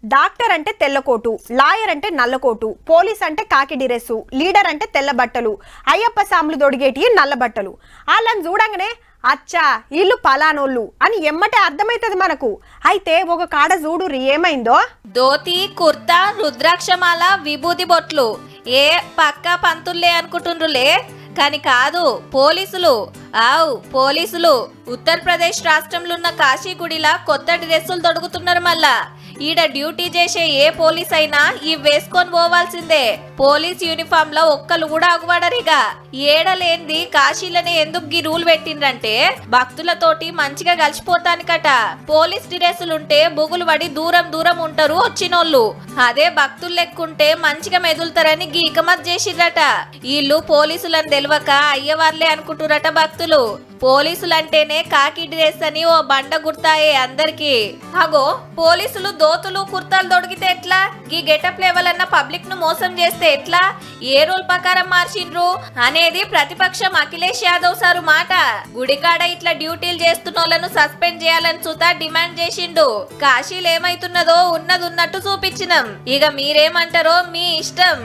Doctor అంటే తెల్లకోటు, lawyer అంటే నల్లకోటు, police అంటే కాకి డ్రెస్సు, లీడర్ అంటే తెల్ల బట్టలు, అయ్యప్ప సాములు దొడిగేటి నల్ల బట్టలు. వాళ్ళని చూడంగానే అచ్చా వీళ్ళు పలానోళ్ళు అని ఎమ్మటే అర్థమైతది మనకు. అయితే ఒక కాడ చూడుర్రి ఏమైందో. ధోతి, కుర్తా, రుద్రాక్షమాల, విభూది బొట్లు ఏ పక్కా పంతుల్లే అనుకుంటుండ్రులే, కానీ కాదు, పోలీసులు. పోలీసులు ఉత్తరప్రదేశ్ రాష్ట్రంలో ఉన్న కాశీగుడిలా కొత్త డ్రెస్సులు తొడుగుతున్నారు. మళ్ళా ఈడ డ్యూటీ చేసే ఏ పోలీస్ అయినా ఇవి వేసుకొని పోవాల్సిందే. పోలీస్ యూనిఫామ్ లో ఒక్కలు కూడా అగుపడరిగా. ఏడలేంది కాశీలనే ఎందుకు ఈ రూల్ పెట్టిండ్రంటే భక్తులతోటి మంచిగా కలిసిపోతానికట. పోలీస్ డ్రెస్సులుంటే బొగులు పడి దూరం దూరం ఉంటారు వచ్చినోళ్ళు. అదే భక్తులు లెక్కుంటే మంచిగా మెదులుతారని గీకమత్ చేసిర్రట. వీళ్ళు పోలీసులని తెలియక అయ్యవార్లే అనుకుంటురట భక్తులు. పోలీసులంటేనే కాకి డ్రెస్ అని ఓ బండ గుర్తాయే అందరికి. అగో పోలీసులు దోతులు కుర్తాలు దొడిగితే ఎట్లా? ఈ గెటప్ లెవెల్ అన్న పబ్లిక్ ను మోసం చేస్తే ఎట్లా? ఏ రూల్ ప్రకారం మార్చిండ్రు అనేది ప్రతిపక్షం అఖిలేష్ యాదవ్ సారు మాట. గుడికాడ ఇట్లా డ్యూటీలు చేస్తున్నోళ్లను సస్పెండ్ చేయాలని చూతా డిమాండ్ చేసిండు. కాశీలు ఏమైతున్నదో ఉన్నది ఉన్నట్టు చూపించినాం. ఇక మీరేమంటారో మీ ఇష్టం.